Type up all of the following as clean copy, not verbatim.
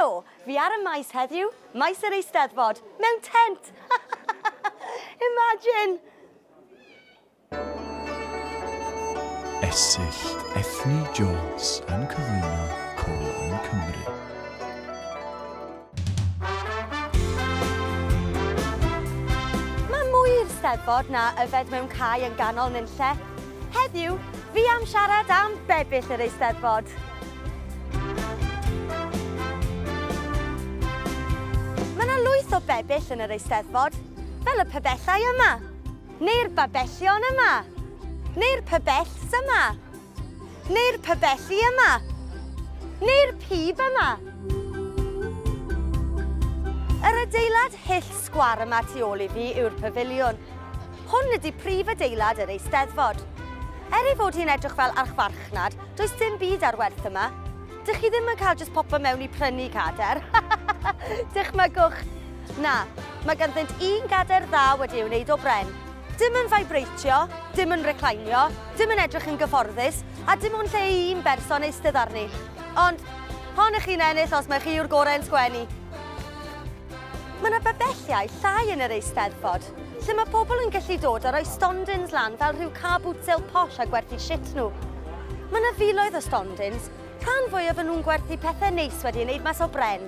Helo, fi ar y maes heddiw, maes yr Eisteddfod, mewn tent. Imagine! Esyllt Ethni Jones yn cyflwyno Colon Cymru. Mae mwy i'r Steddfod na yfed mewn cae yn ganol nunlle. Heddiw, fi am siarad am bebyll yr Eisteddfod. Mae yna lwyth o bebyll yn yr Eisteddfod, fel y pebellau yma, neu'r babellion yma, neu'r pebells yma, neu'r pebelli yma, neu'r pib yma. Yr adeilad hyll sgwar yma tu ôl i fi yw'r pafiliwn. Hwn ydy prif adeilad yr Eisteddfod. Ei fod hi'n edrych fel archfarchnad, does dim byd ar werth yma. Dych chi ddim yn cael jyst popo mewn i prynu cader. Dychmygwch. Na, mae ganddynt un gader dda wedi wneud o bren. Dim yn faibreitio, dim yn reclinio, dim yn edrych yn gyfforddus, a dim ond lle un berson eistedd arni. Ond, hon ych chi'n ennill os mae chi yw'r gorau yn sgwennu. Mae yna babelliau llai yn yr Eisteddfod, lle mae pobl yn gallu dod a rhoi stondins lan fel rhyw car bwtsel posh a gwerthu shit nhw. Mae yna filoedd o stondins, rhan fwyaf yn nhw'n gwerthu pethau neis wedi wneud mas o bren.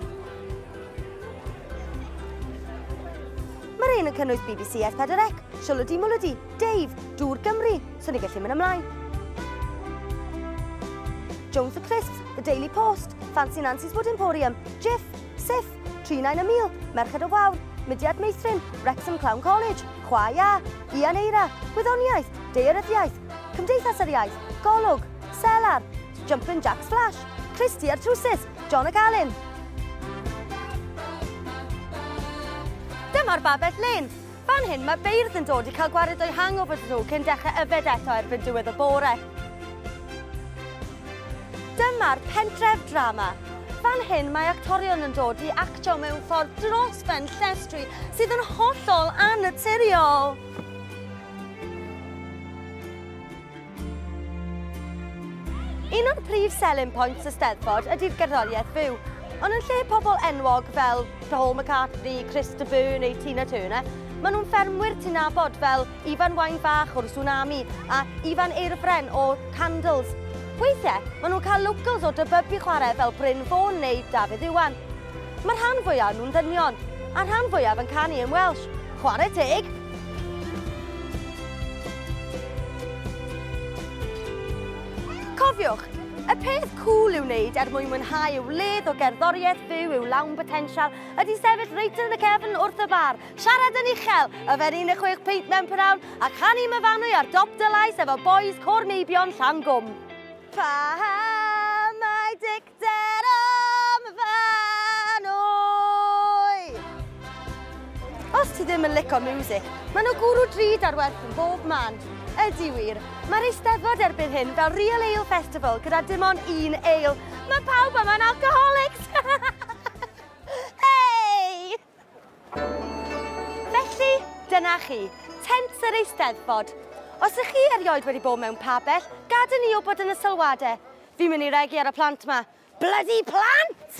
Mae'r un yn cynnwys BBC S4C, Siolwdi Mwlwdi, Dave, Dŵr Gymru, so ni gallu mynd ymlaen. Jones the Crisps, The Daily Post, Fancy Nancy's Wood Emporium, Jif, Sif, 39 y Mil, Merched o Wawr, Mudiad Meithrin, Wrexham Clown College, Chwaia, Ian Eira, Gwyddoniaeth, Daearyddiaeth, Cymdeithas yr Iaith, Golwg, Selar, Jumpin' Jack's Flash, Christy a'r Trwsus, John y Galyn. Dyma'r babell len. Fan hyn mae beirdd yn dod i cael gwared o'i hangover nhw cyn dechrau yfed eto erbyn diwedd y bore. Dyma'r pentref drama. Fan hyn mae actorion yn dod i actio mewn ffordd dros ben llestri sydd yn hollol annaturiol. Un o'r prif selling points y Steddfod ydy'r gerddoriaeth fyw. Ond yn lle pobl enwog fel Paul McCartney, Chris de Burgh neu Tina Turner, maen nhw'n ffermwyr ti'n nabod fel Ifan Wain Fach o'r Tsunami a Ifan Eirfren o Candles. Weithiau, maen nhw'n cael locals o dybyb i chwarae fel Bryn Fawn neu Dafydd Iwan. Mae'r rhan fwyaf nhw'n ddynion, a'r rhan fwyaf yn canu yn Welsh. Chwarae teg! Cofiwch, y peth cŵl i'w wneud mwyn mwynhau yw ledd o gerddoriaeth fyw yw lawn potensial ydy sefyll reit yn y cefn wrth y bar, siarad yn uchel, yfed 16 peint mewn pnawn a chanu myfanwy ar dop dylais efo bois cwrmeibion Llangwm. Pa mae dicter o myfanwy? Os ti ddim yn licio music, mae nhw gwrw drud ar werth yn bob man. Ydy wir, mae'r Eisteddfod erbyn hyn fel Real Ale Festival gyda dim ond un ale. Mae pawb yma'n alcoholics! Hei! Felly, dyna chi, tent yr Eisteddfod. Os ych chi erioed wedi bod mewn pabell, gad i ni wybod yn y sylwadau. Fi'n mynd i regu ar y plant yma. Bloody plant!